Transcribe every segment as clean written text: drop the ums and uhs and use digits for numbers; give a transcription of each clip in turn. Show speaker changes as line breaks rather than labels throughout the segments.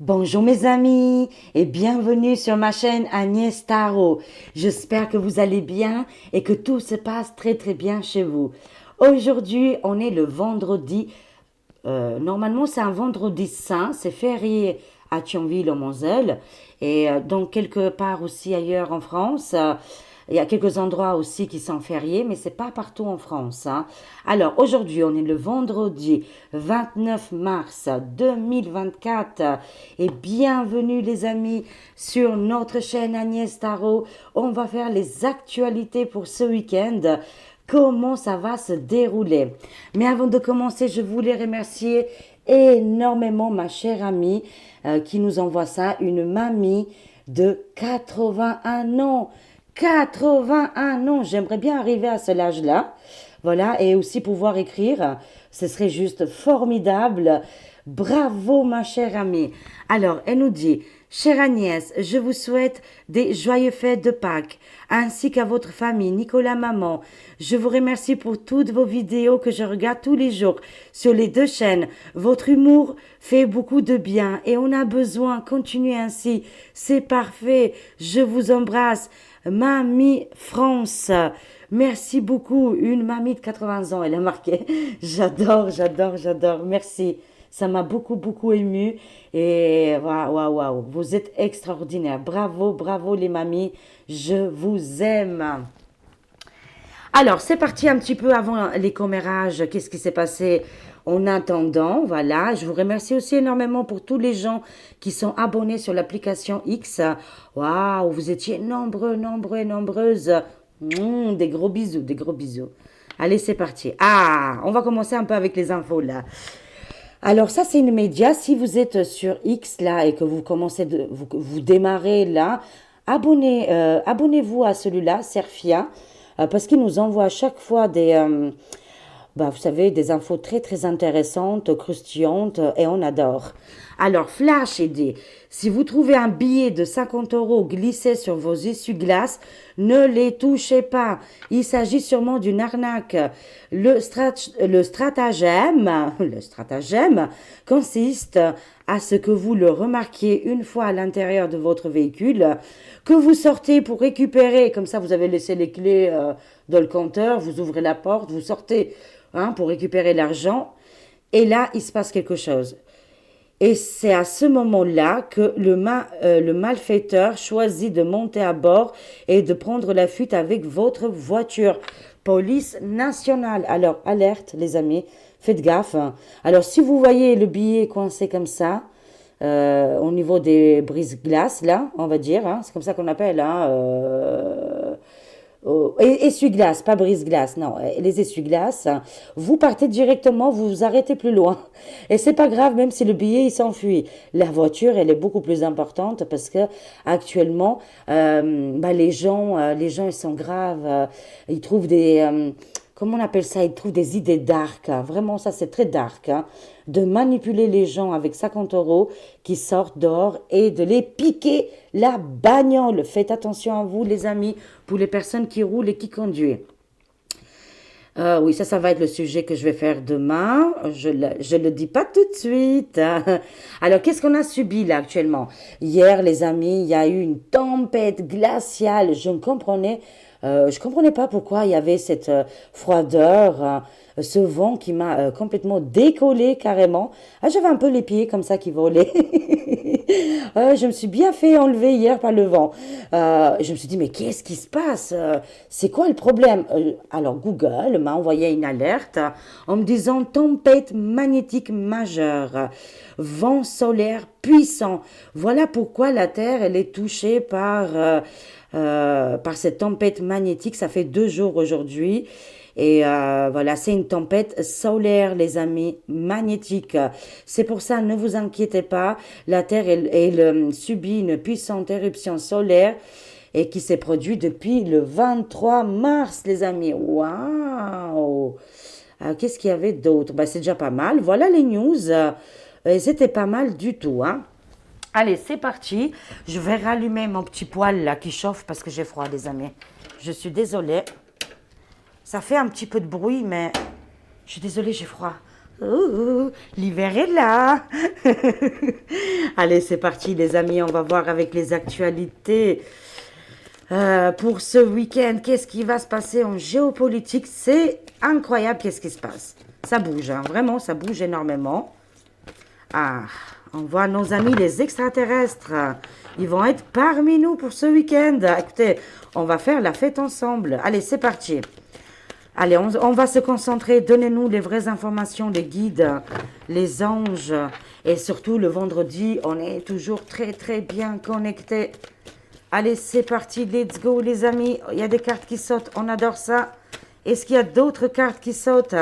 Bonjour mes amis et bienvenue sur ma chaîne Agnès Tarot. J'espère que vous allez bien et que tout se passe très très bien chez vous. Aujourd'hui, on est le vendredi. Normalement, c'est un vendredi saint, c'est férié à Thionville au Moselle et donc quelque part aussi ailleurs en France. Il y a quelques endroits aussi qui sont fériés, mais c'est pas partout en France, hein. Alors aujourd'hui, on est le vendredi 29 mars 2024 et bienvenue les amis sur notre chaîne Agnès Tarot. On va faire les actualités pour ce week-end. Comment ça va se dérouler. Mais avant de commencer, je voulais remercier énormément ma chère amie qui nous envoie ça, une mamie de 81 ans. 81 ans, j'aimerais bien arriver à cet âge-là. Voilà, et aussi pouvoir écrire, ce serait juste formidable. Bravo ma chère amie. Alors, elle nous dit, chère Agnès, je vous souhaite des joyeux fêtes de Pâques, ainsi qu'à votre famille, Nicolas Maman. Je vous remercie pour toutes vos vidéos que je regarde tous les jours sur les deux chaînes. Votre humour fait beaucoup de bien et on a besoin. Continuez ainsi. C'est parfait. Je vous embrasse. Mamie France. Merci beaucoup. Une mamie de 80 ans, elle a marqué. J'adore, j'adore, j'adore. Merci. Ça m'a beaucoup, beaucoup ému. Et waouh, waouh, waouh. Vous êtes extraordinaires. Bravo, bravo les mamies. Je vous aime. Alors, c'est parti un petit peu avant les commérages. Qu'est-ce qui s'est passé en attendant? Voilà. Je vous remercie aussi énormément pour tous les gens qui sont abonnés sur l'application X. Waouh, vous étiez nombreux, nombreux et nombreuses. Des gros bisous, des gros bisous. Allez, c'est parti. Ah, on va commencer un peu avec les infos là. Alors ça, c'est une média. Si vous êtes sur X là et que vous commencez vous démarrez là, abonnez-vous à celui-là, Serfia, parce qu'il nous envoie à chaque fois vous savez, des infos très très intéressantes, croustillantes, et on adore. Alors, flash aidé. Si vous trouvez un billet de 50 euros glissé sur vos essuie-glaces, ne les touchez pas. Il s'agit sûrement d'une arnaque. Le stratagème consiste à ce que vous le remarquiez une fois à l'intérieur de votre véhicule, que vous sortez pour récupérer, comme ça vous avez laissé les clés dans le compteur, vous ouvrez la porte, vous sortez pour récupérer l'argent, et là, il se passe quelque chose. Et c'est à ce moment-là que le malfaiteur choisit de monter à bord et de prendre la fuite avec votre voiture. Police nationale. Alors, alerte, les amis, faites gaffe, hein. Alors, si vous voyez le billet coincé comme ça, au niveau des brises-glaces, là, on va dire, hein, c'est comme ça qu'on appelle, hein, essuie-glace, pas brise-glace, non, les essuie-glaces, hein. Vous partez directement, vous vous arrêtez plus loin. Et c'est pas grave, même si le billet il s'enfuit. La voiture, elle est beaucoup plus importante parce que actuellement, les gens ils sont graves, ils trouvent comment on appelle ça? Ils trouvent des idées dark, hein. Vraiment, ça c'est très dark, hein. De manipuler les gens avec 50 euros qui sortent dehors et de les piquer la bagnole. Faites attention à vous, les amis, pour les personnes qui roulent et qui conduisent. Oui, ça va être le sujet que je vais faire demain. Je le dis pas tout de suite. Alors, qu'est-ce qu'on a subi là actuellement? Hier, les amis, il y a eu une tempête glaciale. Je comprenais pas pourquoi il y avait cette froideur, ce vent qui m'a complètement décollé carrément. Ah, j'avais un peu les pieds comme ça qui volaient. Je me suis bien fait enlever hier par le vent. Je me suis dit, mais qu'est-ce qui se passe? C'est quoi le problème? Alors, Google m'a envoyé une alerte en me disant tempête magnétique majeure, vent solaire puissant. Voilà pourquoi la Terre, elle est touchée par cette tempête magnétique. Ça fait 2 jours aujourd'hui. Et voilà, c'est une tempête solaire, les amis, magnétique. C'est pour ça, ne vous inquiétez pas. La Terre, elle subit une puissante éruption solaire et qui s'est produite depuis le 23 mars, les amis. Waouh! Qu'est-ce qu'il y avait d'autre? C'est déjà pas mal. Voilà les news. C'était pas mal du tout, hein. Allez, c'est parti. Je vais rallumer mon petit poêle là qui chauffe parce que j'ai froid, les amis. Je suis désolée. Ça fait un petit peu de bruit, mais je suis désolée, j'ai froid. Ouh, l'hiver est là. Allez, c'est parti les amis, on va voir avec les actualités. Pour ce week-end, qu'est-ce qui va se passer en géopolitique? C'est incroyable, qu'est-ce qui se passe. Ça bouge, hein, vraiment, ça bouge énormément. Ah, on voit nos amis les extraterrestres. Ils vont être parmi nous pour ce week-end. Écoutez, on va faire la fête ensemble. Allez, c'est parti. Allez, on va se concentrer. Donnez-nous les vraies informations, les guides, les anges. Et surtout, le vendredi, on est toujours très, très bien connectés. Allez, c'est parti. Let's go, les amis. Il y a des cartes qui sautent. On adore ça. Est-ce qu'il y a d'autres cartes qui sautent?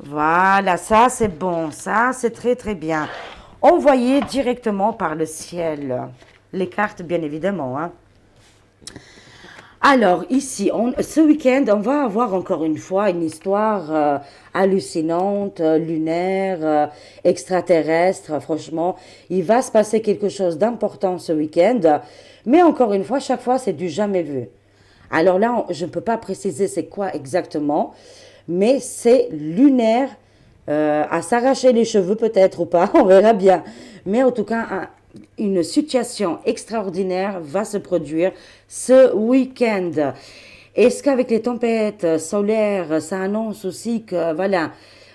Voilà, ça c'est bon, ça c'est très très bien. Envoyé directement par le ciel. Les cartes, bien évidemment. Hein. Alors, ici, ce week-end, on va avoir encore une fois une histoire hallucinante, lunaire, extraterrestre. Franchement, il va se passer quelque chose d'important ce week-end. Mais encore une fois, chaque fois, c'est du jamais vu. Alors là, je ne peux pas préciser c'est quoi exactement, mais c'est lunaire, à s'arracher les cheveux peut-être ou pas, on verra bien. Mais en tout cas, une situation extraordinaire va se produire ce week-end. Est-ce qu'avec les tempêtes solaires, ça annonce aussi que voilà,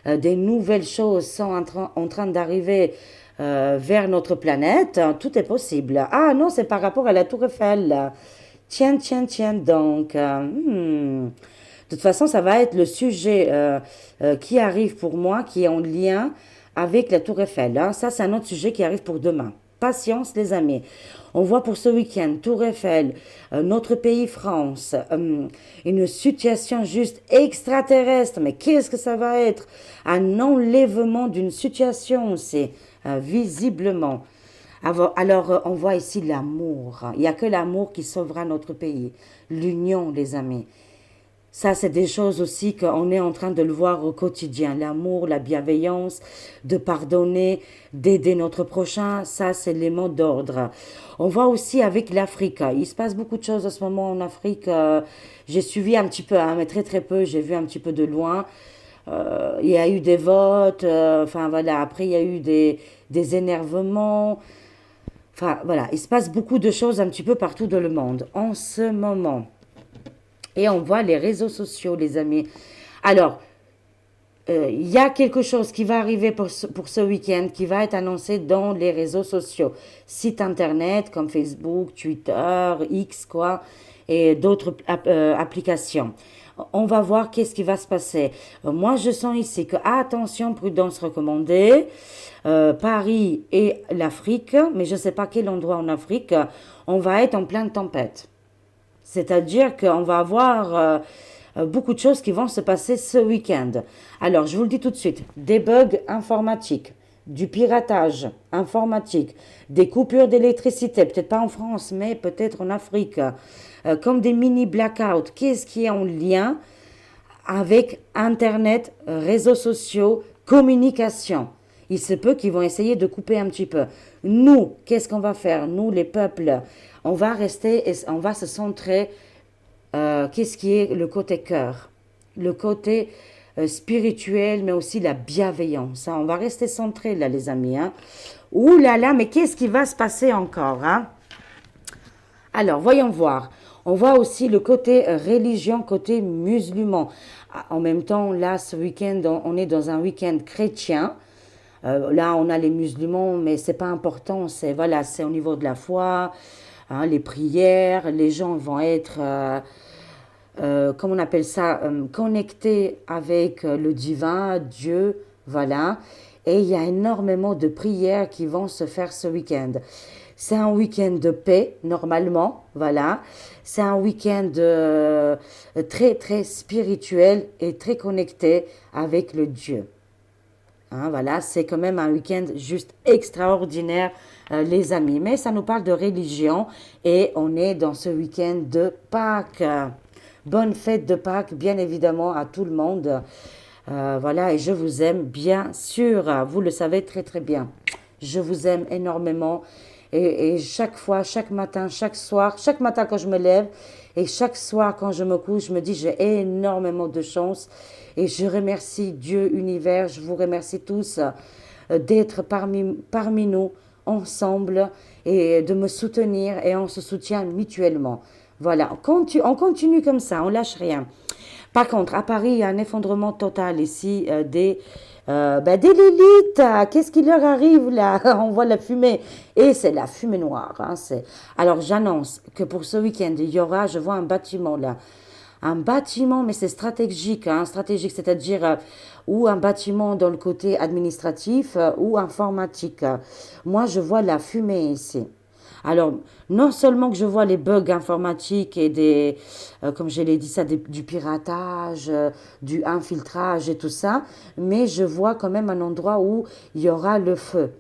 des nouvelles choses sont en train d'arriver vers notre planète? Tout est possible. Ah non, c'est par rapport à la Tour Eiffel. Tiens, tiens, tiens, donc. De toute façon, ça va être le sujet qui arrive pour moi, qui est en lien avec la Tour Eiffel. Hein. Ça, c'est un autre sujet qui arrive pour demain. Patience, les amis. On voit pour ce week-end, Tour Eiffel, notre pays France, une situation juste extraterrestre. Mais qu'est-ce que ça va être? Un enlèvement d'une situation, c'est visiblement. Alors, on voit ici l'amour. Il n'y a que l'amour qui sauvera notre pays. L'union, les amis. Ça, c'est des choses aussi qu'on est en train de le voir au quotidien. L'amour, la bienveillance, de pardonner, d'aider notre prochain, ça, c'est les mots d'ordre. On voit aussi avec l'Afrique. Il se passe beaucoup de choses en ce moment en Afrique. J'ai suivi un petit peu, hein, mais très très peu. J'ai vu un petit peu de loin. Il y a eu des votes. Enfin, voilà. Après, il y a eu des énervements. Enfin, voilà. Il se passe beaucoup de choses un petit peu partout dans le monde en ce moment. Et on voit les réseaux sociaux, les amis. Alors, il y a quelque chose qui va arriver pour ce week-end qui va être annoncé dans les réseaux sociaux. Sites internet comme Facebook, Twitter, X, quoi, et d'autres applications. On va voir qu'est-ce qui va se passer. Moi, je sens ici que, attention, prudence recommandée. Paris et l'Afrique, mais je ne sais pas quel endroit en Afrique, on va être en pleine tempête. C'est-à-dire qu'on va avoir beaucoup de choses qui vont se passer ce week-end. Alors, je vous le dis tout de suite, des bugs informatiques, du piratage informatique, des coupures d'électricité, peut-être pas en France, mais peut-être en Afrique, comme des mini blackouts. Qu'est-ce qui est en lien avec Internet, réseaux sociaux, communication? Il se peut qu'ils vont essayer de couper un petit peu. Nous, qu'est-ce qu'on va faire? Nous, les peuples, on va rester et on va se centrer. Qu'est-ce qui est le côté cœur? Le côté spirituel, mais aussi la bienveillance. Hein. On va rester centré là, les amis. Hein. Ouh là là, mais qu'est-ce qui va se passer encore? Hein? Alors, voyons voir. On voit aussi le côté religion, côté musulman. En même temps, là, ce week-end, on est dans un week-end chrétien. Là, on a les musulmans, mais c'est pas important. C'est voilà, c'est au niveau de la foi, hein, les prières. Les gens vont être, comment on appelle ça, connectés avec le divin, Dieu, voilà. Et il y a énormément de prières qui vont se faire ce week-end. C'est un week-end de paix, normalement, voilà. C'est un week-end très, très spirituel et très connecté avec le Dieu. Hein, voilà, c'est quand même un week-end juste extraordinaire, les amis. Mais ça nous parle de religion et on est dans ce week-end de Pâques. Bonne fête de Pâques, bien évidemment, à tout le monde. Voilà, et je vous aime, bien sûr. Vous le savez très, très bien. Je vous aime énormément. Et chaque fois, chaque matin, chaque soir, chaque matin quand je me lève, Et chaque soir, quand je me couche, je me dis, j'ai énormément de chance. Et je remercie Dieu, univers, je vous remercie tous d'être parmi nous, ensemble, et de me soutenir, et on se soutient mutuellement. Voilà, on continue comme ça, on lâche rien. Par contre, à Paris, il y a un effondrement total ici des Lilith. Qu'est-ce qui leur arrive là? On voit la fumée. Et c'est la fumée noire. Hein, alors, j'annonce que pour ce week-end, il y aura, je vois un bâtiment là. Un bâtiment, mais c'est stratégique, hein, stratégique, c'est-à-dire ou un bâtiment dans le côté administratif ou informatique. Moi, je vois la fumée ici. Alors, non seulement que je vois les bugs informatiques et comme je l'ai dit ça, du piratage, du infiltrage et tout ça, mais je vois quand même un endroit où il y aura le feu.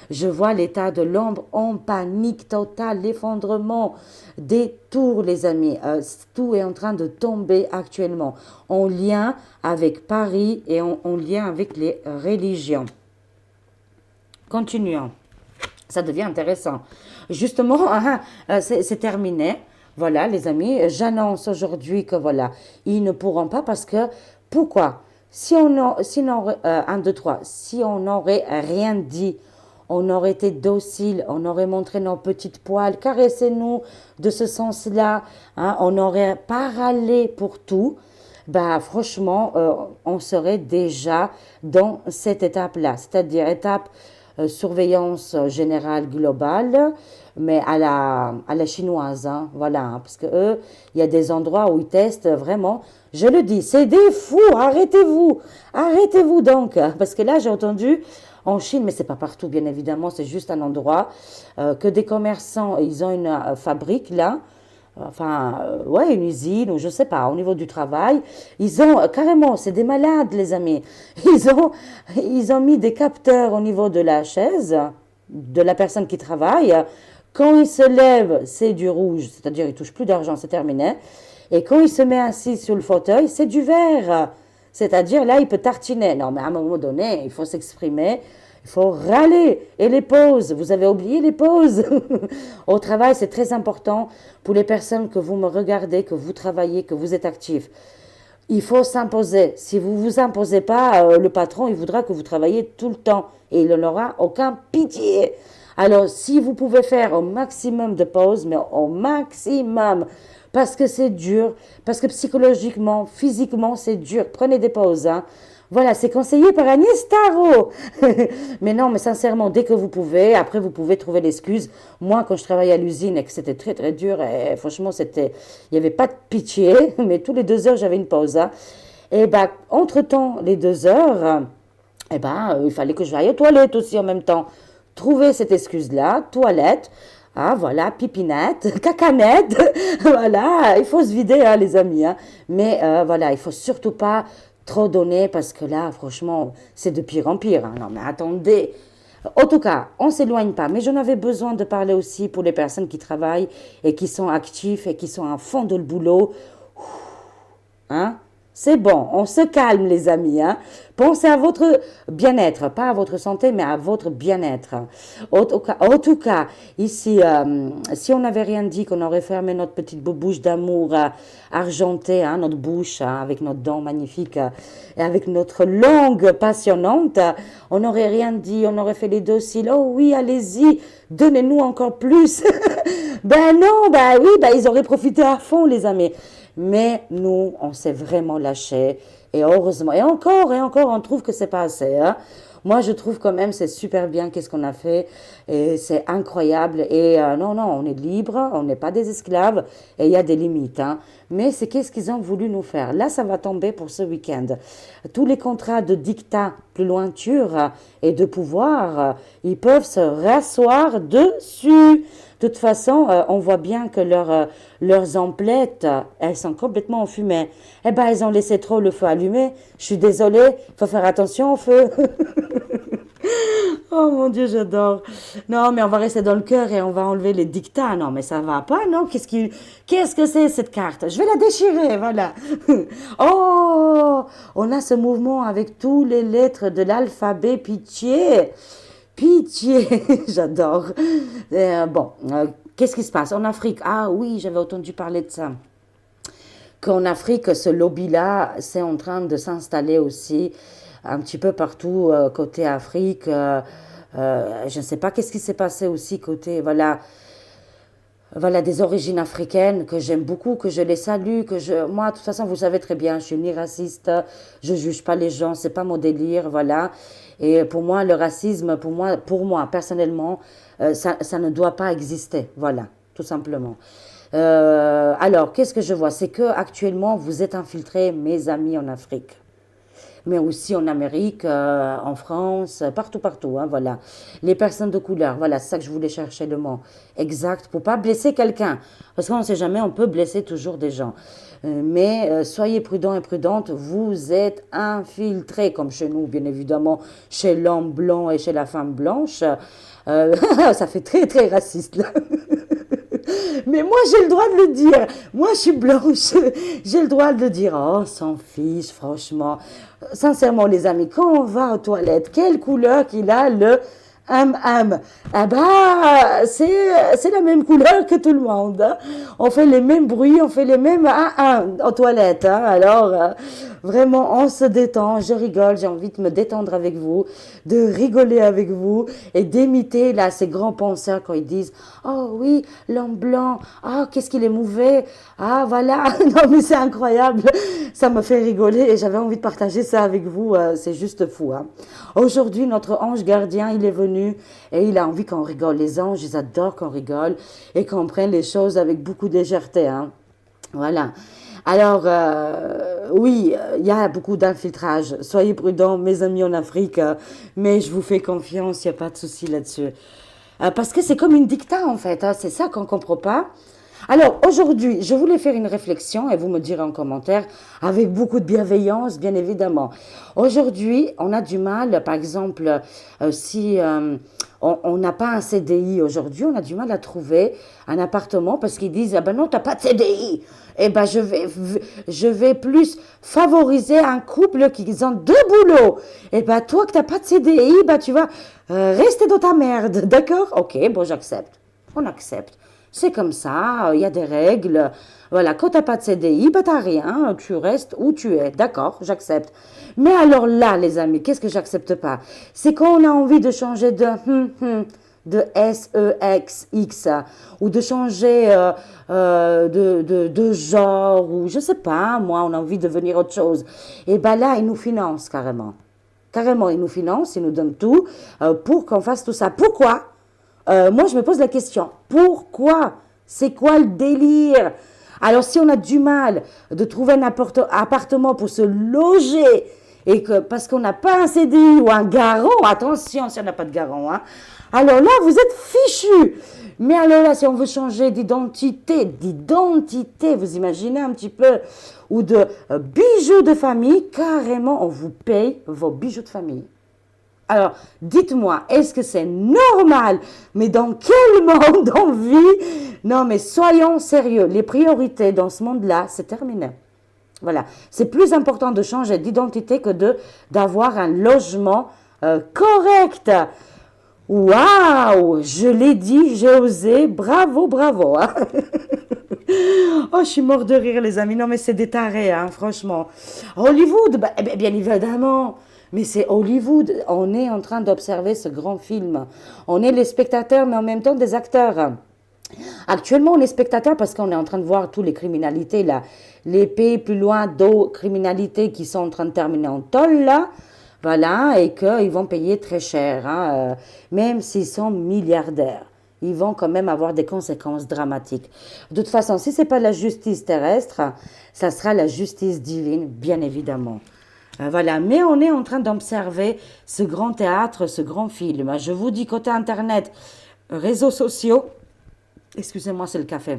Je vois l'état de l'ombre en panique totale, l'effondrement des tours, les amis. Tout est en train de tomber actuellement, en lien avec Paris et en lien avec les religions. Continuons. Ça devient intéressant. Justement, c'est terminé. Voilà, les amis, j'annonce aujourd'hui que voilà, ils ne pourront pas parce que, pourquoi? Si un, deux, trois, si on n'aurait rien dit, on aurait été docile, on aurait montré nos petites poils, caressez-nous de ce sens-là, hein, on n'aurait pas râlé pour tout, bah franchement, on serait déjà dans cette étape-là, c'est-à-dire étape surveillance générale globale, mais à la chinoise, hein, voilà, hein, parce que eux, il y a des endroits où ils testent vraiment, je le dis, c'est des fous, arrêtez-vous donc, parce que là j'ai entendu en Chine, mais c'est pas partout bien évidemment, c'est juste un endroit que des commerçants, ils ont une fabrique là, ouais, une usine, ou je sais pas, au niveau du travail, ils ont, carrément, c'est des malades, les amis. Ils ont, ils ont mis des capteurs au niveau de la chaise, de la personne qui travaille. Quand il se lève, c'est du rouge, c'est-à-dire il touche plus d'argent, c'est terminé. Et quand il se met assis sur le fauteuil, c'est du vert. C'est-à-dire, là, il peut tartiner. Non, mais à un moment donné, il faut s'exprimer. Il faut râler. Et les pauses, vous avez oublié les pauses. Au travail, c'est très important pour les personnes que vous me regardez, que vous travaillez, que vous êtes actifs. Il faut s'imposer. Si vous ne vous imposez pas, le patron, il voudra que vous travaillez tout le temps. Et il n'aura aucun pitié. Alors, si vous pouvez faire au maximum de pauses, mais au maximum, parce que c'est dur, parce que psychologiquement, physiquement, c'est dur. Prenez des pauses, hein. Voilà, c'est conseillé par Agnès Tarot. Mais non, mais sincèrement, dès que vous pouvez, après vous pouvez trouver l'excuse. Moi, quand je travaillais à l'usine et que c'était très très dur, et franchement, il n'y avait pas de pitié, mais tous les 2 heures, j'avais une pause, hein. Et ben, entre-temps, les 2 heures, il fallait que je aille aux toilettes aussi en même temps. Trouver cette excuse-là, toilette, ah voilà, pipinette, cacanette, voilà, il faut se vider, hein, les amis, hein. Mais voilà, il faut surtout pas trop donner parce que là, franchement, c'est de pire en pire, hein. Non, mais attendez. En tout cas, on ne s'éloigne pas, mais j'en avais besoin de parler aussi pour les personnes qui travaillent et qui sont actifs et qui sont à fond de le boulot. Hein? C'est bon, on se calme les amis, hein. Pensez à votre bien-être, pas à votre santé, mais à votre bien-être. En tout cas, ici, si on n'avait rien dit, qu'on aurait fermé notre petite bouche d'amour argentée, hein, notre bouche, hein, avec notre dents magnifiques et avec notre langue passionnante, on n'aurait rien dit, on aurait fait les dociles. Oh oui, allez-y, donnez-nous encore plus. Ben non, ben oui, ben ils auraient profité à fond les amis. Mais nous, on s'est vraiment lâché. Et heureusement, et encore, on trouve que c'est pas assez, hein. Moi, je trouve quand même c'est super bien qu'est-ce qu'on a fait. Et c'est incroyable. Et non, on est libre, on n'est pas des esclaves. Et il y a des limites, hein. Mais c'est qu'est-ce qu'ils ont voulu nous faire. Là, ça va tomber pour ce week-end. Tous les contrats de dictat plus lointure et de pouvoir, ils peuvent se rasseoir dessus. De toute façon, on voit bien que leurs emplettes, elles sont complètement enfumées. Eh ben, elles ont laissé trop le feu allumé. Je suis désolée, il faut faire attention au feu. Oh mon Dieu, j'adore. Non, mais on va rester dans le cœur et on va enlever les dictats. Non, mais ça va pas, non? Qu'est-ce que c'est cette carte? Je vais la déchirer, voilà. Oh, on a ce mouvement avec tous les lettres de l'alphabet. Pitié. Pitié, j'adore. Bon, qu'est-ce qui se passe en Afrique? Ah oui, j'avais entendu parler de ça. qu'en Afrique, ce lobby-là, c'est en train de s'installer aussi un petit peu partout côté Afrique. Je ne sais pas qu'est-ce qui s'est passé aussi côté, voilà, des origines africaines que j'aime beaucoup, que je les salue, moi, de toute façon, vous savez très bien, je suis ni raciste, je juge pas les gens, c'est pas mon délire, voilà. Et pour moi, le racisme, pour moi, personnellement, ça ne doit pas exister, voilà, tout simplement. Alors, qu'est-ce que je vois? C'est que actuellement, vous êtes infiltrés, mes amis en Afrique, mais aussi en Amérique, en France, partout, partout, hein, voilà. Les personnes de couleur, voilà, c'est ça que je voulais chercher le mot exact, pour pas blesser quelqu'un, parce qu'on ne sait jamais, on peut blesser toujours des gens. Mais soyez prudents et prudentes, vous êtes infiltrés, comme chez nous, bien évidemment, chez l'homme blanc et chez la femme blanche. Ça fait très, très raciste, là. Mais moi, j'ai le droit de le dire. Moi, je suis blanche. J'ai le droit de le dire. Oh, on s'en fiche, franchement. Sincèrement, les amis, quand on va aux toilettes, quelle couleur qu'il a le ham. Ah bah, c'est la même couleur que tout le monde, hein. On fait les mêmes bruits, on fait les mêmes aux toilettes, hein. Alors, vraiment, on se détend, je rigole, j'ai envie de me détendre avec vous, de rigoler avec vous et d'imiter là ces grands penseurs quand ils disent oh oui, l'homme blanc, ah qu'est-ce qu'il est mauvais, ah voilà, non mais c'est incroyable, ça me fait rigoler et j'avais envie de partager ça avec vous, c'est juste fou, hein. Aujourd'hui, notre ange gardien, il est venu et il a envie qu'on rigole. Les anges, ils adorent qu'on rigole et qu'on prenne les choses avec beaucoup de légèreté, hein. Voilà. Alors, oui, il y a beaucoup d'infiltrage. Soyez prudents, mes amis en Afrique, mais je vous fais confiance, il n'y a pas de souci là-dessus. Parce que c'est comme une dicta, en fait, hein, c'est ça qu'on ne comprend pas. Alors, aujourd'hui, je voulais faire une réflexion, et vous me direz en commentaire, avec beaucoup de bienveillance, bien évidemment. Aujourd'hui, on a du mal, par exemple, si on n'a pas un CDI aujourd'hui, on a du mal à trouver un appartement parce qu'ils disent, ah ben non, tu n'as pas de CDI. Eh ben, je vais plus favoriser un couple qui ont deux boulots. Eh ben, toi que tu n'as pas de CDI, ben, tu vas rester dans ta merde. D'accord? Ok, bon, j'accepte. On accepte. C'est comme ça, il y a des règles. Voilà, quand tu n'as pas de CDI, ben, tu n'as rien, tu restes où tu es. D'accord, j'accepte. Mais alors là, les amis, qu'est-ce que j'accepte pas? C'est quand on a envie de changer de SEX ou de changer de genre ou je sais pas, moi, on a envie de devenir autre chose. Et ben là, ils nous financent carrément. Carrément, ils nous financent, ils nous donnent tout pour qu'on fasse tout ça. Pourquoi? Moi, je me pose la question. Pourquoi? C'est quoi le délire? Alors, si on a du mal de trouver un appartement pour se loger, et que parce qu'on n'a pas un CDI ou un garant, attention si on n'a pas de garant, hein, alors là, vous êtes fichu. Mais alors là, si on veut changer d'identité, vous imaginez un petit peu, ou de bijoux de famille, carrément, on vous paye vos bijoux de famille. Alors, dites-moi, est-ce que c'est normal? Mais dans quel monde on vit? Non, mais soyons sérieux. Les priorités dans ce monde-là, c'est terminé. Voilà. C'est plus important de changer d'identité que d'avoir un logement correct. Waouh! Je l'ai dit, j'ai osé. Bravo, bravo, hein. Oh, je suis mort de rire, les amis. Non, mais c'est des tarés, hein, franchement. Hollywood, bah, eh bien évidemment. Mais c'est Hollywood. On est en train d'observer ce grand film. On est les spectateurs, mais en même temps des acteurs. Actuellement, on est spectateurs parce qu'on est en train de voir toutes les criminalités, là. Les pays plus loin d'eau, criminalités qui sont en train de terminer en tôle, là. Voilà, et qu'ils vont payer très cher, hein, même s'ils sont milliardaires. Ils vont quand même avoir des conséquences dramatiques. De toute façon, si ce n'est pas la justice terrestre, ça sera la justice divine, bien évidemment. Voilà, mais on est en train d'observer ce grand théâtre, ce grand film. Je vous dis, côté Internet, réseaux sociaux, excusez-moi, c'est le café.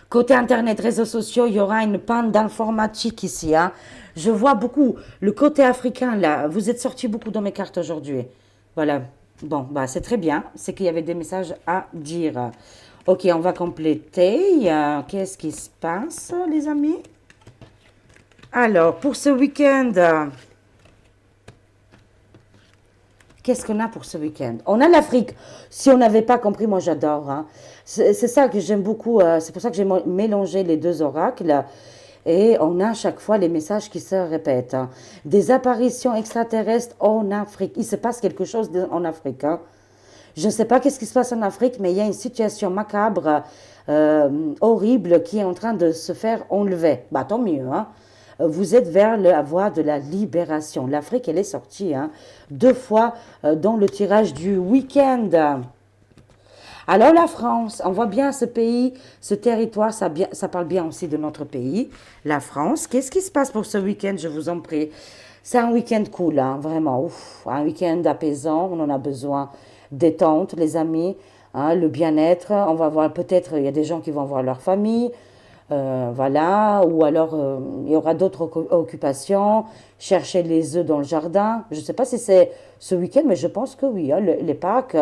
Côté Internet, réseaux sociaux, il y aura une panne d'informatique ici, hein. Je vois beaucoup le côté africain, là. Vous êtes sortis beaucoup dans mes cartes aujourd'hui. Voilà. Bon, bah, c'est très bien. C'est qu'il y avait des messages à dire. Ok, on va compléter. Qu'est-ce qui se passe, les amis? Alors, pour ce week-end, Qu'est-ce qu'on a pour ce week-end? On a l'Afrique. Si on n'avait pas compris, moi j'adore, hein. C'est ça que j'aime beaucoup. C'est pour ça que j'ai mélangé les deux oracles. Et on a à chaque fois les messages qui se répètent, hein. Des apparitions extraterrestres en Afrique. Il se passe quelque chose en Afrique, hein. Je ne sais pas qu'est-ce qui se passe en Afrique, mais il y a une situation macabre, horrible, qui est en train de se faire enlever. Bah, tant mieux, hein. Vous êtes vers la voie de la libération. L'Afrique, elle est sortie, hein, deux fois dans le tirage du week-end. Alors la France, on voit bien ce pays, ce territoire, ça parle bien aussi de notre pays, la France. Qu'est-ce qui se passe pour ce week-end, je vous en prie? C'est un week-end cool, hein, vraiment. Ouf, un week-end apaisant, on en a besoin. Détente, les amis, hein, le bien-être. On va voir, peut-être, il y a des gens qui vont voir leur famille, voilà, ou alors il y aura d'autres occupations, chercher les œufs dans le jardin. Je ne sais pas si c'est ce week-end, mais je pense que oui, hein, les Pâques,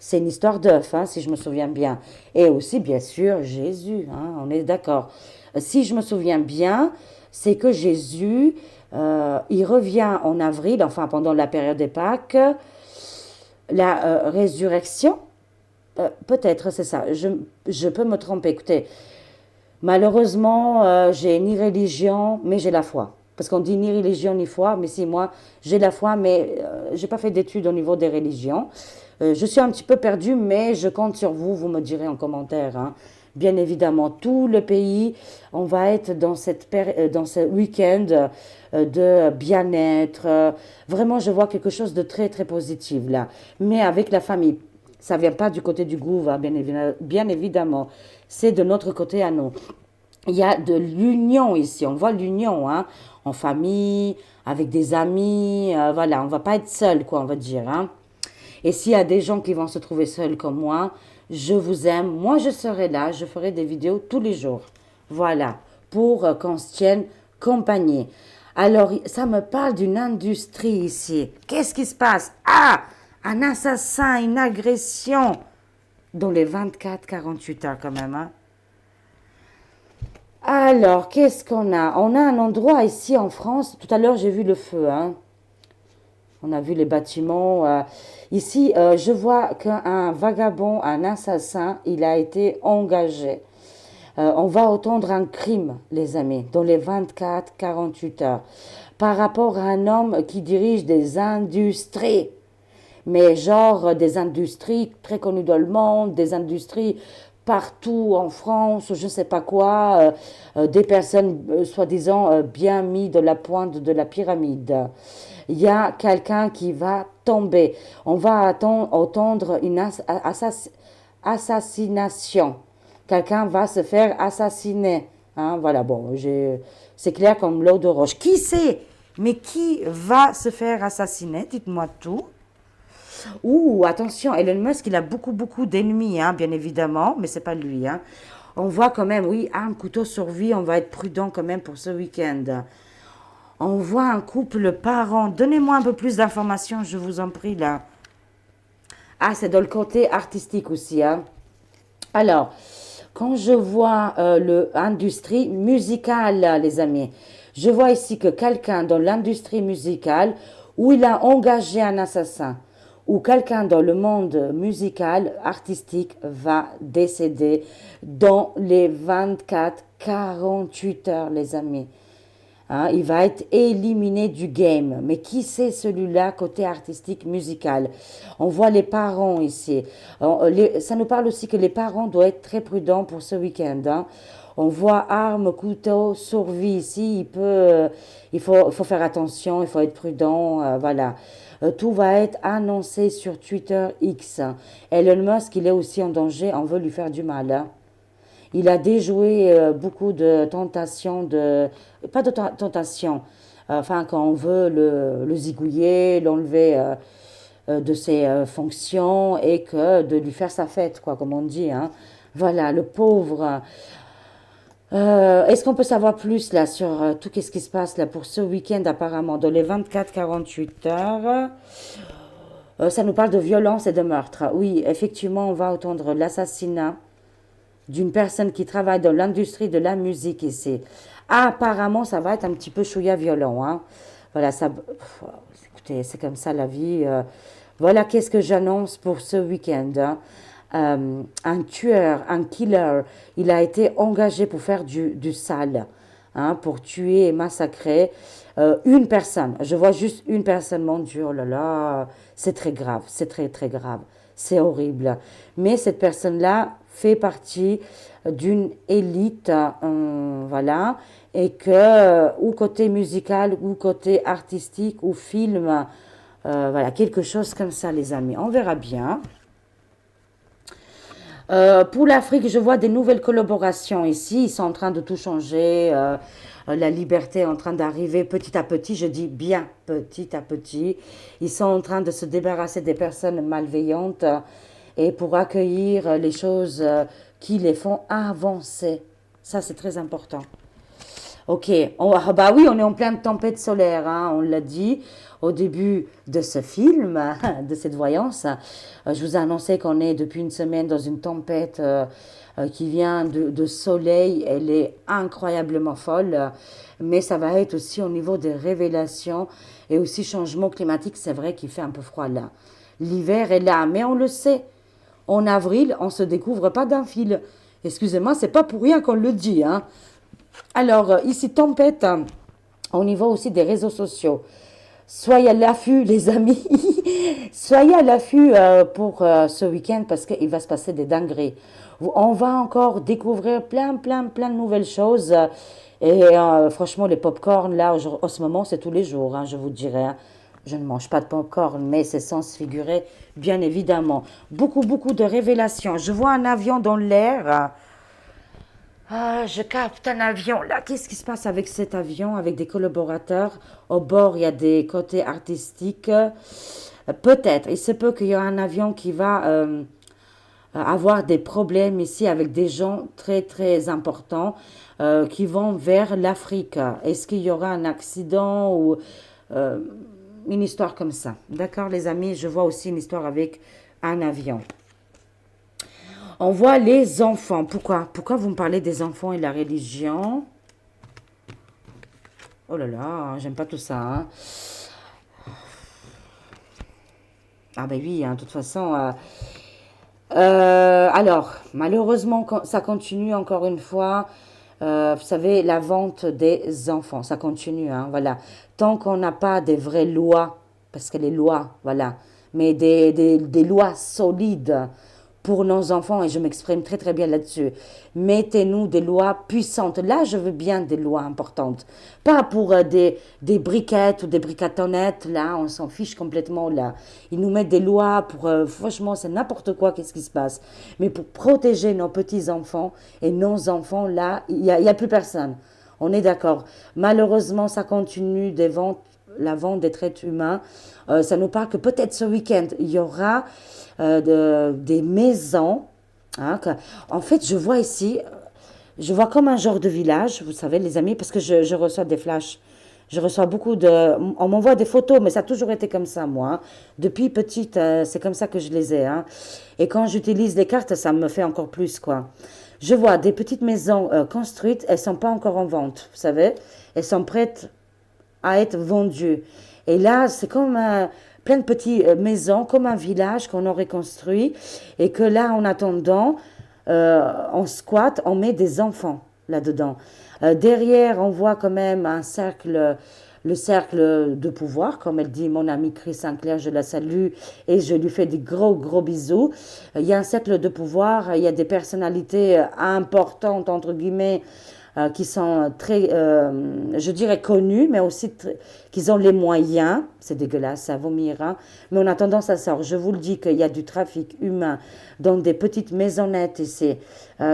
c'est une histoire d'œufs, hein, si je me souviens bien. Et aussi, bien sûr, Jésus, hein, on est d'accord. Si je me souviens bien, c'est que Jésus, il revient en avril, enfin pendant la période des Pâques, la résurrection, peut-être c'est ça, je peux me tromper. Écoutez, malheureusement, j'ai ni religion, mais j'ai la foi. Parce qu'on dit ni religion ni foi, mais si moi, j'ai la foi, mais j'ai pas fait d'études au niveau des religions. Je suis un petit peu perdue, mais je compte sur vous, vous me direz en commentaire, hein. Bien évidemment, tout le pays, on va être dans dans ce week-end de bien-être. Vraiment, je vois quelque chose de très, très positif là. Mais avec la famille, ça vient pas du côté du gouvernement, bien évidemment. C'est de notre côté à nous. Il y a de l'union ici, on voit l'union, hein, en famille, avec des amis, voilà, on va pas être seul, quoi, on va dire, hein. Et s'il y a des gens qui vont se trouver seuls comme moi, je vous aime, moi je serai là, je ferai des vidéos tous les jours, voilà, pour qu'on se tienne compagnie. Alors, ça me parle d'une industrie ici. Qu'est-ce qui se passe? Ah, un assassin, une agression dans les 24-48 heures quand même, hein. Alors, qu'est-ce qu'on a? On a un endroit ici en France. Tout à l'heure, j'ai vu le feu, hein. On a vu les bâtiments. Ici, je vois qu'un vagabond, un assassin, il a été engagé. On va entendre un crime, les amis, dans les 24-48 heures, par rapport à un homme qui dirige des industries. Mais genre des industries très connues dans le monde, des industries partout en France, je ne sais pas quoi, des personnes soi-disant bien mis de la pointe de la pyramide. Il y a quelqu'un qui va tomber. On va entendre une assassination. Quelqu'un va se faire assassiner. Hein, voilà, bon, c'est clair comme l'eau de roche. Qui sait? Mais qui va se faire assassiner? Dites-moi tout. Ouh, attention, Elon Musk, il a beaucoup, beaucoup d'ennemis, hein, bien évidemment, mais c'est pas lui, hein. On voit quand même, oui, un couteau survie, on va être prudent quand même pour ce week-end. On voit un couple parent. Donnez-moi un peu plus d'informations, je vous en prie, là. Ah, c'est dans le côté artistique aussi, hein. Alors, quand je vois l'industrie musicale, là, les amis, je vois ici que quelqu'un dans l'industrie musicale, où il a engagé un assassin, ou quelqu'un dans le monde musical, artistique, va décéder dans les 24-48 heures, les amis. Hein, il va être éliminé du game. Mais qui c'est celui-là côté artistique musical? On voit les parents ici. Ça nous parle aussi que les parents doivent être très prudents pour ce week-end, hein. On voit armes, couteaux, survie ici. Il faut faire attention, il faut être prudent, voilà. Tout va être annoncé sur Twitter X. Elon Musk, il est aussi en danger, on veut lui faire du mal, hein. Il a déjoué beaucoup de tentations pas de tentations, enfin quand on veut le zigouiller, l'enlever de ses fonctions et que de lui faire sa fête, quoi, comme on dit, hein. Voilà, le pauvre. Est-ce qu'on peut savoir plus là sur tout ce qui se passe là pour ce week-end apparemment dans les 24-48 heures? Ça nous parle de violence et de meurtre. Oui, effectivement, on va entendre l'assassinat d'une personne qui travaille dans l'industrie de la musique ici. Ah, apparemment, ça va être un petit peu chouïa violent, hein. Voilà, ça. Écoutez, c'est comme ça la vie. Voilà qu'est-ce que j'annonce pour ce week-end, hein. Un tueur, un killer, il a été engagé pour faire du sale, hein, pour tuer et massacrer une personne. Je vois juste une personne, mon Dieu, oh là là, c'est très grave, c'est très très grave, c'est horrible. Mais cette personne-là fait partie d'une élite, voilà, et que, ou côté musical, ou côté artistique, ou film, voilà, quelque chose comme ça, les amis. On verra bien. Pour l'Afrique, je vois des nouvelles collaborations ici. Ils sont en train de tout changer. La liberté est en train d'arriver petit à petit. Je dis bien petit à petit. Ils sont en train de se débarrasser des personnes malveillantes et pour accueillir les choses qui les font avancer. Ça, c'est très important. Ok, ah bah oui, on est en pleine tempête solaire, hein, on l'a dit au début de ce film, de cette voyance. Je vous ai annoncé qu'on est depuis une semaine dans une tempête qui vient de soleil. Elle est incroyablement folle, mais ça va être aussi au niveau des révélations et aussi changement climatique. C'est vrai qu'il fait un peu froid là. L'hiver est là, mais on le sait. En avril, on ne se découvre pas d'un fil. Excusez-moi, c'est pas pour rien qu'on le dit, hein. Alors, ici, tempête, hein, au niveau aussi des réseaux sociaux. Soyez à l'affût, les amis. Soyez à l'affût pour ce week-end parce qu'il va se passer des dingueries. On va encore découvrir plein de nouvelles choses. Et franchement, les pop-corn, là, en ce moment, c'est tous les jours, hein, je vous dirais, hein. Je ne mange pas de pop-corn, mais c'est sans se figurer, bien évidemment. Beaucoup de révélations. Je vois un avion dans l'air. Ah, je capte un avion. Là, qu'est-ce qui se passe avec cet avion, avec des collaborateurs? Au bord, il y a des côtés artistiques. Peut-être, il se peut qu'il y ait un avion qui va avoir des problèmes ici avec des gens très importants qui vont vers l'Afrique. Est-ce qu'il y aura un accident ou euh, une histoire comme ça? D'accord, les amis, je vois aussi une histoire avec un avion. On voit les enfants. Pourquoi vous me parlez des enfants et de la religion? Oh là là, j'aime pas tout ça, hein. Ah ben oui, hein, de toute façon. Alors, malheureusement, ça continue encore une fois. Vous savez, la vente des enfants, ça continue, hein, voilà. Tant qu'on n'a pas des vraies lois, parce que les lois, voilà, mais des lois solides pour nos enfants, et je m'exprime très bien là-dessus. Mettez-nous des lois puissantes. Là, je veux bien des lois importantes. Pas pour des briquettes ou des bricatonnettes, là, on s'en fiche complètement, là. Ils nous mettent des lois pour, franchement, c'est n'importe quoi, qu'est-ce qui se passe. Mais pour protéger nos petits-enfants et nos enfants, là, il y a plus personne. On est d'accord. Malheureusement, ça continue des ventes, la vente des traits humains. Ça nous parle que peut-être ce week-end, il y aura des maisons, hein, en fait, je vois ici, je vois comme un genre de village, vous savez, les amis, parce que je reçois des flashs. Je reçois beaucoup de... On m'envoie des photos, mais ça a toujours été comme ça, moi, hein. Depuis petite, c'est comme ça que je les ai, hein. Et quand j'utilise les cartes, ça me fait encore plus, quoi. Je vois des petites maisons construites, elles sont pas encore en vente, vous savez. Elles sont prêtes à être vendues. Et là, c'est comme plein de petites maisons, comme un village qu'on aurait construit. Et que là, en attendant, on squatte, on met des enfants là-dedans. Derrière, on voit quand même un cercle, le cercle de pouvoir, comme elle dit mon amie Chris Sinclair, je la salue et je lui fais des gros bisous. Il y a un cercle de pouvoir, il y a des personnalités importantes, entre guillemets, qui sont très, je dirais, connus, mais aussi qui ont les moyens. C'est dégueulasse, ça vomira. Mais en attendant, ça sort. Je vous le dis qu'il y a du trafic humain dans des petites maisonnettes ici.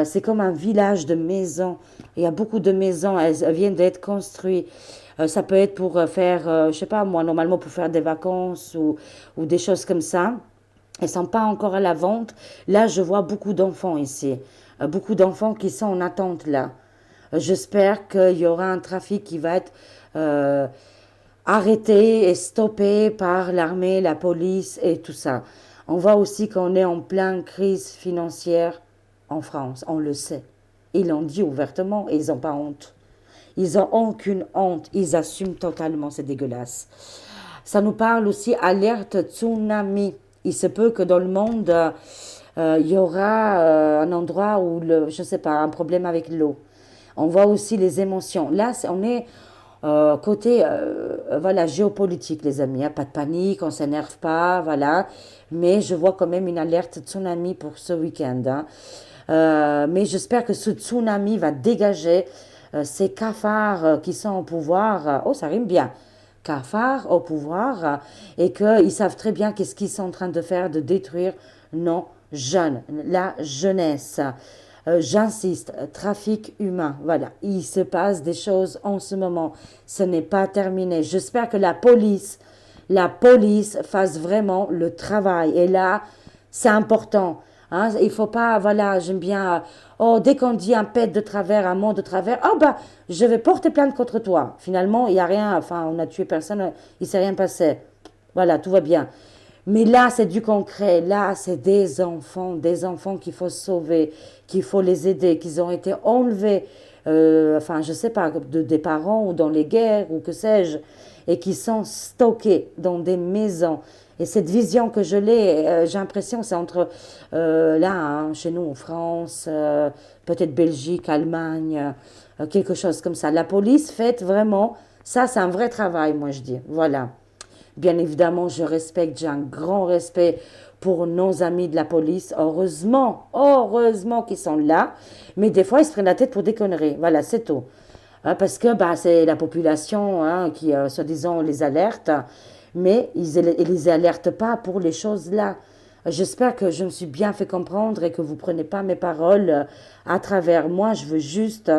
C'est comme un village de maisons. Il y a beaucoup de maisons, elles viennent d'être construites. Ça peut être pour faire, je sais pas moi, normalement pour faire des vacances ou des choses comme ça. Elles ne sont pas encore à la vente. Là, je vois beaucoup d'enfants ici. Beaucoup d'enfants qui sont en attente là. J'espère qu'il y aura un trafic qui va être arrêté et stoppé par l'armée, la police et tout ça. On voit aussi qu'on est en pleine crise financière en France, on le sait. Ils l'ont dit ouvertement et ils n'ont pas honte. Ils n'ont aucune honte, ils assument totalement, c'est dégueulasse. Ça nous parle aussi alerte tsunami. Il se peut que dans le monde, il y aura un endroit où, je ne sais pas, un problème avec l'eau. On voit aussi les émotions. Là, on est côté voilà, géopolitique, les amis, hein. Pas de panique, on ne s'énerve pas, voilà. Mais je vois quand même une alerte tsunami pour ce week-end, hein. Mais j'espère que ce tsunami va dégager ces cafards qui sont au pouvoir. Oh, ça rime bien. Cafards au pouvoir et qu'ils savent très bien qu'est-ce qu'ils sont en train de faire, de détruire nos jeunes, la jeunesse. J'insiste, trafic humain, voilà, il se passe des choses en ce moment, ce n'est pas terminé. J'espère que la police fasse vraiment le travail. Et là, c'est important. Hein, il faut pas, voilà, j'aime bien, oh, dès qu'on dit un pet de travers, un mot de travers, oh bah, je vais porter plainte contre toi. Finalement, il n'y a rien, enfin, on n'a tué personne, il ne s'est rien passé. Voilà, tout va bien. Mais là, c'est du concret. Là, c'est des enfants qu'il faut sauver, qu'il faut les aider, qu'ils ont été enlevés, enfin, je sais pas, des parents ou dans les guerres ou que sais-je, et qui sont stockés dans des maisons. Et cette vision que je l'ai, j'ai l'impression, c'est entre là, hein, chez nous en France, peut-être Belgique, Allemagne, quelque chose comme ça. La police fait vraiment, ça, c'est un vrai travail, moi je dis. Voilà. Bien évidemment, je respecte, j'ai un grand respect pour nos amis de la police. Heureusement qu'ils sont là. Mais des fois, ils se prennent la tête pour des conneries. Voilà, c'est tout. Hein, parce que bah, c'est la population hein, qui, soi-disant, les alerte. Mais ils ne les alertent pas pour les choses là. J'espère que je me suis bien fait comprendre et que vous ne prenez pas mes paroles à travers moi. Je veux juste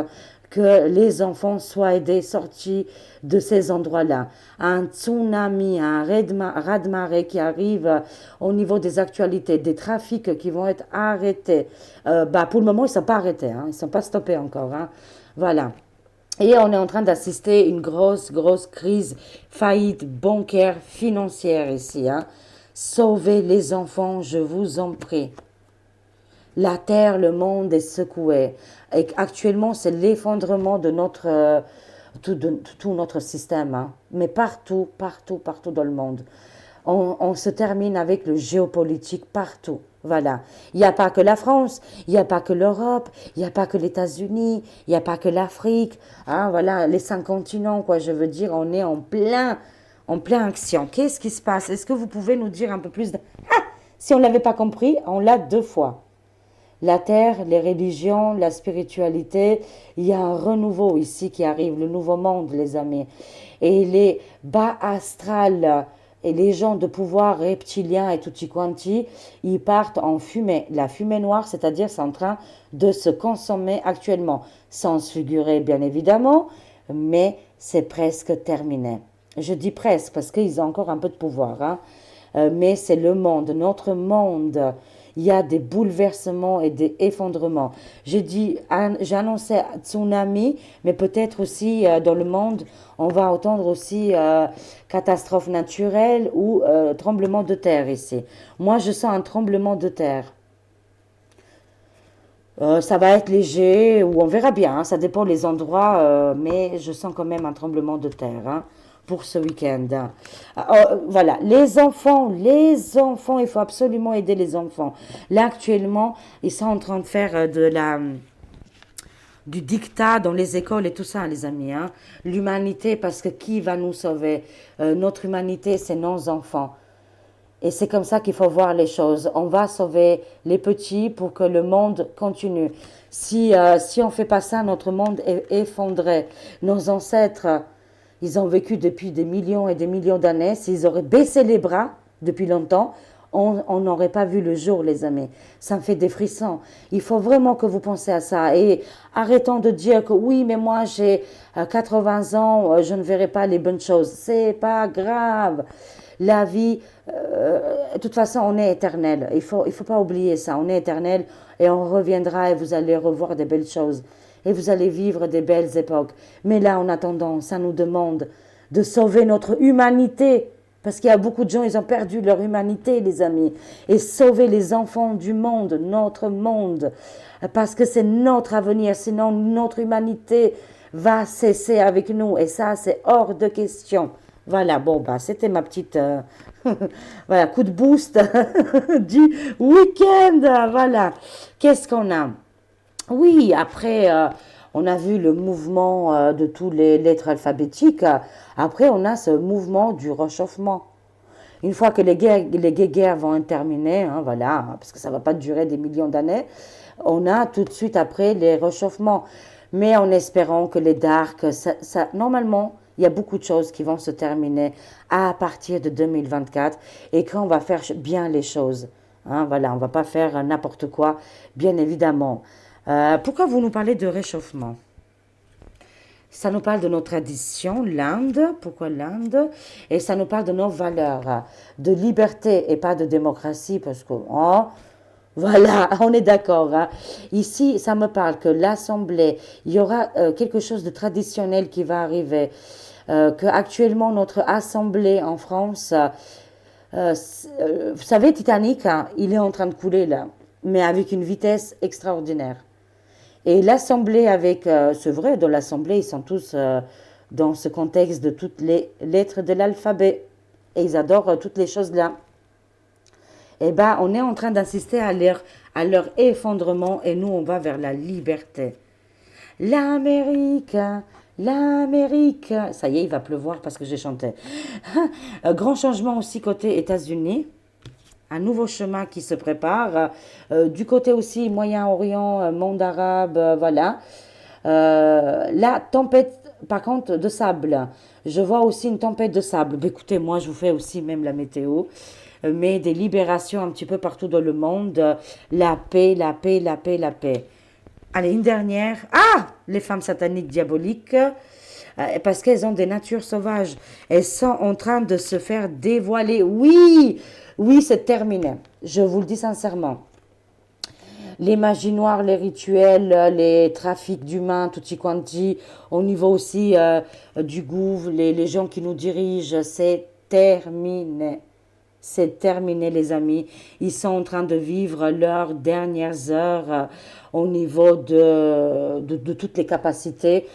que les enfants soient aidés, sortis de ces endroits-là. Un tsunami, un raz-de-marée qui arrive au niveau des actualités, des trafics qui vont être arrêtés. Bah, pour le moment, ils ne sont pas arrêtés, hein, ils ne sont pas stoppés encore. Hein. Voilà. Et on est en train d'assister à une grosse crise, faillite bancaire, financière ici. Hein. Sauvez les enfants, je vous en prie. La terre, le monde est secoué. Et actuellement, c'est l'effondrement de tout notre système. Hein. Mais partout dans le monde. On se termine avec le géopolitique partout. Voilà. Il n'y a pas que la France, il n'y a pas que l'Europe, il n'y a pas que les États-Unis, il n'y a pas que l'Afrique. Hein, voilà, les 5 continents, quoi. Je veux dire, on est en plein action. Qu'est-ce qui se passe? Est-ce que vous pouvez nous dire un peu plus Ah, si on ne l'avait pas compris, on l'a 2 fois. La terre, les religions, la spiritualité, il y a un renouveau ici qui arrive, le nouveau monde, les amis. Et les bas astrales et les gens de pouvoir reptiliens et tutti quanti, ils partent en fumée. La fumée noire, c'est-à-dire c'est en train de se consommer actuellement. Sans se figurer, bien évidemment, mais c'est presque terminé. Je dis presque parce qu'ils ont encore un peu de pouvoir, hein. Mais c'est le monde, notre monde. Il y a des bouleversements et des effondrements. J'ai annoncé tsunami, mais peut-être aussi dans le monde, on va entendre aussi catastrophe naturelle ou tremblement de terre ici. Moi, je sens un tremblement de terre. Ça va être léger ou on verra bien, hein, ça dépend des endroits, mais je sens quand même un tremblement de terre hein, pour ce week-end. Hein. Voilà, les enfants, il faut absolument aider les enfants. Là actuellement, ils sont en train de faire du dictat dans les écoles et tout ça, les amis. Hein. L'humanité, parce que qui va nous sauver? Notre humanité, c'est nos enfants. Et c'est comme ça qu'il faut voir les choses. On va sauver les petits pour que le monde continue. Si on ne fait pas ça, notre monde est effondré. Nos ancêtres, ils ont vécu depuis des millions et des millions d'années. S'ils auraient baissé les bras depuis longtemps, on n'aurait pas vu le jour, les amis. Ça me fait des frissons. Il faut vraiment que vous pensez à ça. Et arrêtons de dire que oui, mais moi j'ai 80 ans, je ne verrai pas les bonnes choses. C'est pas grave. La vie, de toute façon, on est éternel. Il faut pas oublier ça. On est éternel et on reviendra et vous allez revoir des belles choses. Et vous allez vivre des belles époques. Mais là, en attendant, ça nous demande de sauver notre humanité. Parce qu'il y a beaucoup de gens, ils ont perdu leur humanité, les amis. Et sauver les enfants du monde, notre monde. Parce que c'est notre avenir. Sinon, notre humanité va cesser avec nous. Et ça, c'est hors de question. Voilà, bon, bah, c'était ma petite voilà, coup de boost du week-end. Voilà. Qu'est-ce qu'on a? Oui, après, on a vu le mouvement de tous les lettres alphabétiques. Après, on a ce mouvement du réchauffement. Une fois que les guerres vont être terminées, hein, voilà, parce que ça ne va pas durer des millions d'années, on a tout de suite après les réchauffements. Mais en espérant que les darks, normalement, il y a beaucoup de choses qui vont se terminer à partir de 2024 et qu'on va faire bien les choses. Hein, voilà, on ne va pas faire n'importe quoi, bien évidemment. Pourquoi vous nous parlez de réchauffement? Ça nous parle de nos traditions, l'Inde. Pourquoi l'Inde? Et ça nous parle de nos valeurs, de liberté et pas de démocratie, parce que, oh, voilà, on est d'accord. Hein. Ici, ça me parle que l'Assemblée, il y aura quelque chose de traditionnel qui va arriver. Que actuellement notre Assemblée en France, vous savez, Titanic, hein, il est en train de couler là, mais avec une vitesse extraordinaire. Et l'Assemblée avec, c'est vrai, dans l'Assemblée, ils sont tous dans ce contexte de toutes les lettres de l'alphabet. Et ils adorent toutes les choses là. Eh bien, on est en train d'assister à leur effondrement et nous, on va vers la liberté. L'Amérique, l'Amérique. Ça y est, il va pleuvoir parce que j'ai chanté. Grand changement aussi côté États-Unis. Un nouveau chemin qui se prépare. Du côté aussi Moyen-Orient, monde arabe, voilà. La tempête, par contre, de sable. Je vois aussi une tempête de sable. Mais écoutez, moi, je vous fais aussi même la météo. Mais des libérations un petit peu partout dans le monde. La paix, la paix, la paix, la paix. Allez, une dernière. Ah, les femmes sataniques diaboliques. Parce qu'elles ont des natures sauvages. Elles sont en train de se faire dévoiler. Oui, oui, c'est terminé. Je vous le dis sincèrement. Les magies noires, les rituels, les trafics d'humains, tutti quanti, au niveau aussi du gouv, les gens qui nous dirigent, c'est terminé. C'est terminé, les amis. Ils sont en train de vivre leurs dernières heures au niveau de toutes les capacités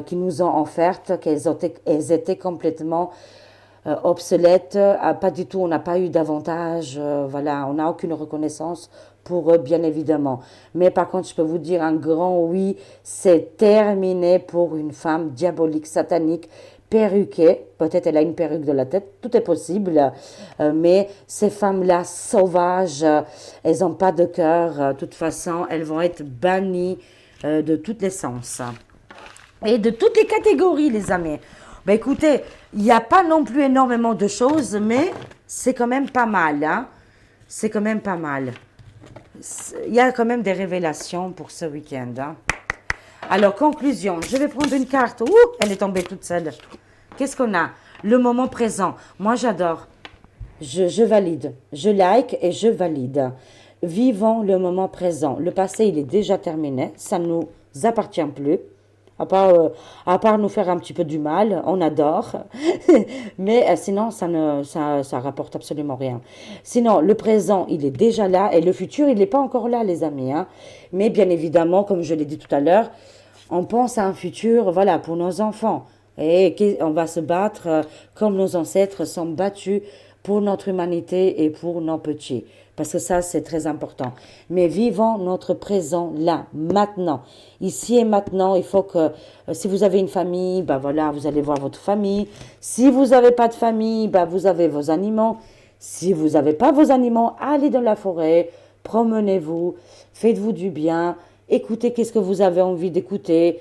qu'ils nous ont offertes, elles étaient complètement obsolètes. Pas du tout, on n'a pas eu d'avantage. Voilà, on n'a aucune reconnaissance pour eux, bien évidemment. Mais par contre, je peux vous dire un grand oui, c'est terminé pour une femme diabolique, satanique, perruquée. Peut-être elle a une perruque de la tête, tout est possible. Mais ces femmes-là, sauvages, elles n'ont pas de cœur. De toute façon, elles vont être bannies de tous les sens. Et de toutes les catégories, les amis. Ben écoutez, il n'y a pas non plus énormément de choses, mais c'est quand même pas mal. Hein? C'est quand même pas mal. Il y a quand même des révélations pour ce week-end. Hein? Alors, conclusion, je vais prendre une carte. Ouh, elle est tombée toute seule. Qu'est-ce qu'on a? Le moment présent. Moi, j'adore. Je valide. Je like et je valide. Vivons le moment présent. Le passé, il est déjà terminé. Ça ne nous appartient plus. À part nous faire un petit peu du mal, on adore. Mais sinon, ça rapporte absolument rien. Sinon, le présent, il est déjà là et le futur, il n'est pas encore là, les amis. Hein. Mais bien évidemment, comme je l'ai dit tout à l'heure, on pense à un futur, voilà, pour nos enfants. Et on va se battre comme nos ancêtres sont battus pour notre humanité et pour nos petits. Parce que ça, c'est très important. Mais vivons notre présent là, maintenant. Ici et maintenant, il faut que, si vous avez une famille, bah voilà, vous allez voir votre famille. Si vous n'avez pas de famille, bah vous avez vos animaux. Si vous n'avez pas vos animaux, allez dans la forêt, promenez-vous, faites-vous du bien, écoutez qu'est-ce que vous avez envie d'écouter.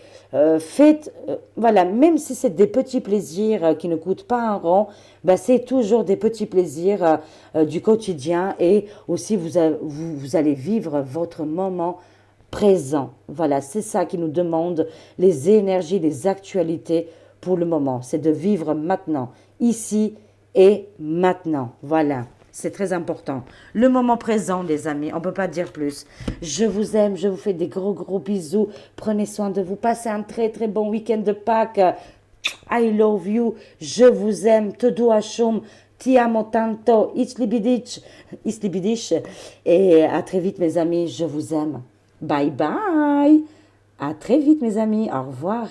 Faites, voilà, même si c'est des petits plaisirs qui ne coûtent pas un rond, bah, c'est toujours des petits plaisirs du quotidien et aussi vous allez vivre votre moment présent. Voilà, c'est ça qui nous demande les énergies, les actualités pour le moment. C'est de vivre maintenant, ici et maintenant. Voilà. C'est très important. Le moment présent, les amis, on ne peut pas dire plus. Je vous aime, je vous fais des gros, gros bisous. Prenez soin de vous. Passez un très, très bon week-end de Pâques. I love you. Je vous aime. Todo Hachum. Ti amo tanto. Islibidich. Et à très vite, mes amis. Je vous aime. Bye bye. À très vite, mes amis. Au revoir.